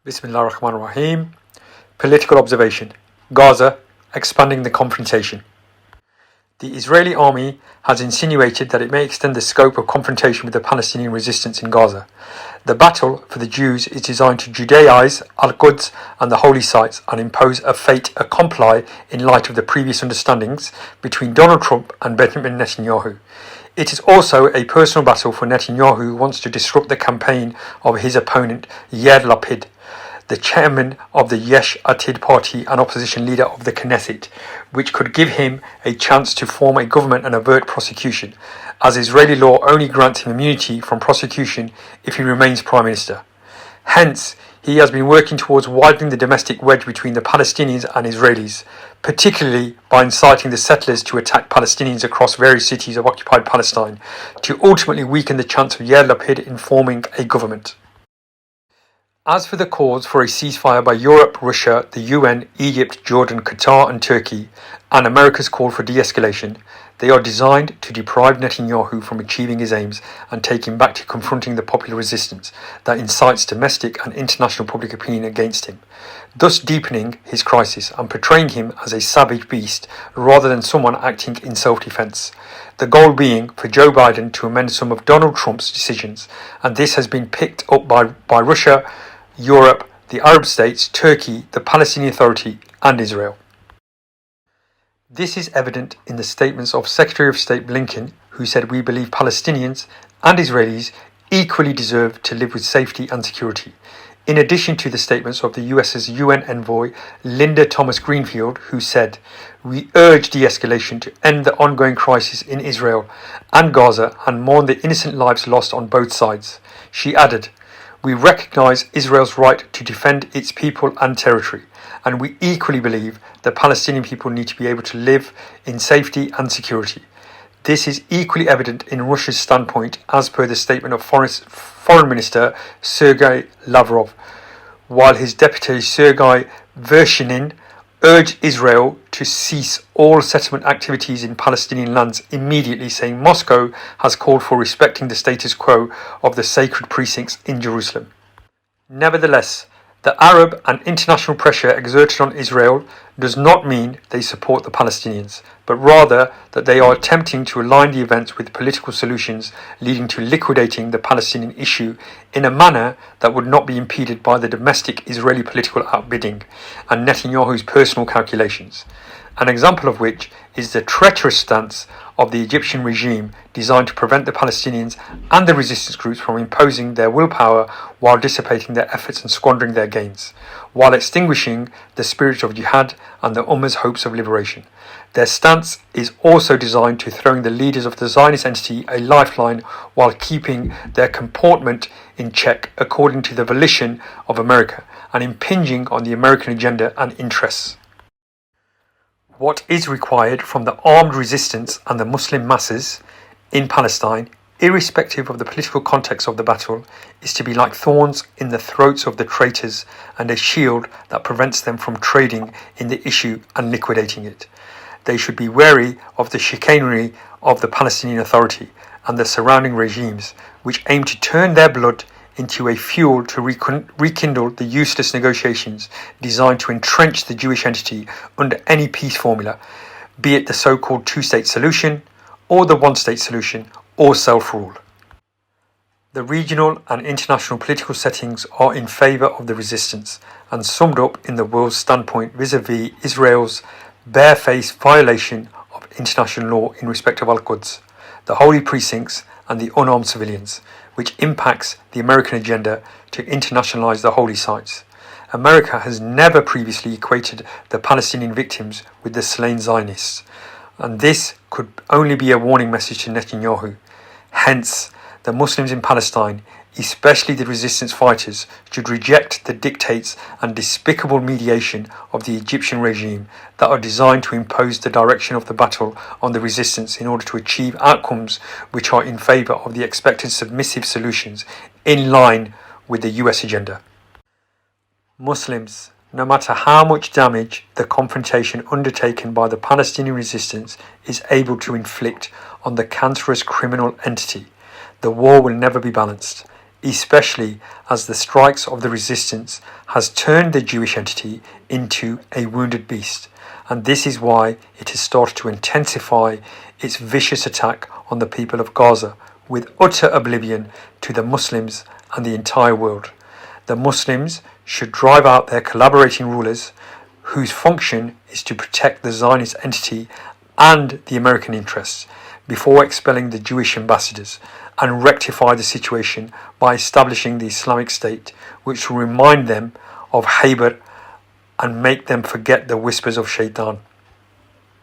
Bismillah ar-Rahman ar-Rahim. Political observation. Gaza, expanding the confrontation. The Israeli army has insinuated that it may extend the scope of confrontation with the Palestinian resistance in Gaza. The battle for the Jews is designed to Judaize al-Quds and the holy sites and impose a fait accompli in light of the previous understandings between Donald Trump and Benjamin Netanyahu. It is also a personal battle for Netanyahu, who wants to disrupt the campaign of his opponent Yair Lapid, the chairman of the Yesh Atid party and opposition leader of the Knesset, which could give him a chance to form a government and avert prosecution, as Israeli law only grants him immunity from prosecution if he remains prime minister. Hence, he has been working towards widening the domestic wedge between the Palestinians and Israelis, particularly by inciting the settlers to attack Palestinians across various cities of occupied Palestine, to ultimately weaken the chance of Yair Lapid in forming a government. As for the calls for a ceasefire by Europe, Russia, the UN, Egypt, Jordan, Qatar and Turkey, and America's call for de-escalation, they are designed to deprive Netanyahu from achieving his aims and take him back to confronting the popular resistance that incites domestic and international public opinion against him, thus deepening his crisis and portraying him as a savage beast rather than someone acting in self-defense. The goal being for Joe Biden to amend some of Donald Trump's decisions, and this has been picked up by Russia, Europe, the Arab states, Turkey, the Palestinian Authority and Israel. This is evident in the statements of Secretary of State Blinken, who said we believe Palestinians and Israelis equally deserve to live with safety and security, in addition to the statements of the US's UN envoy Linda Thomas-Greenfield, who said, "We urge de-escalation to end the ongoing crisis in Israel and Gaza and mourn the innocent lives lost on both sides." She added, "We recognise Israel's right to defend its people and territory, and we equally believe the Palestinian people need to be able to live in safety and security. This is equally evident in Russia's standpoint, as per the statement of Foreign Minister Sergei Lavrov, while his deputy Sergei Vershinin urged Israel to cease all settlement activities in Palestinian lands immediately, saying Moscow has called for respecting the status quo of the sacred precincts in Jerusalem. Nevertheless, the Arab and international pressure exerted on Israel does not mean they support the Palestinians, but rather that they are attempting to align the events with political solutions leading to liquidating the Palestinian issue in a manner that would not be impeded by the domestic Israeli political outbidding and Netanyahu's personal calculations. An example of which is the treacherous stance of the Egyptian regime designed to prevent the Palestinians and the resistance groups from imposing their willpower while dissipating their efforts and squandering their gains, while extinguishing the spirit of jihad and the Ummah's hopes of liberation. Their stance is also designed to throwing the leaders of the Zionist entity a lifeline while keeping their comportment in check according to the volition of America and impinging on the American agenda and interests. What is required from the armed resistance and the Muslim masses in Palestine, irrespective of the political context of the battle, is to be like thorns in the throats of the traitors and a shield that prevents them from trading in the issue and liquidating it. They should be wary of the chicanery of the Palestinian Authority and the surrounding regimes, which aim to turn their blood into a fuel to rekindle the useless negotiations designed to entrench the Jewish entity under any peace formula, be it the so-called two-state solution, or the one-state solution, or self-rule. The regional and international political settings are in favour of the resistance and summed up in the world's standpoint vis-à-vis Israel's barefaced violation of international law in respect of al-Quds, the holy precincts and the unarmed civilians, which impacts the American agenda to internationalize the holy sites. America has never previously equated the Palestinian victims with the slain Zionists, and this could only be a warning message to Netanyahu. Hence, the Muslims in Palestine, especially the resistance fighters, should reject the dictates and despicable mediation of the Egyptian regime that are designed to impose the direction of the battle on the resistance in order to achieve outcomes which are in favour of the expected submissive solutions in line with the US agenda. Muslims, no matter how much damage the confrontation undertaken by the Palestinian resistance is able to inflict on the cancerous criminal entity, the war will never be balanced. especially as the strikes of the resistance has turned the Jewish entity into a wounded beast, and this is why it has started to intensify its vicious attack on the people of Gaza, with utter oblivion to the Muslims and the entire world. The Muslims should drive out their collaborating rulers, whose function is to protect the Zionist entity and the American interests, before expelling the Jewish ambassadors, and rectify the situation by establishing the Islamic State, which will remind them of avert and make them forget the whispers of Shaitan.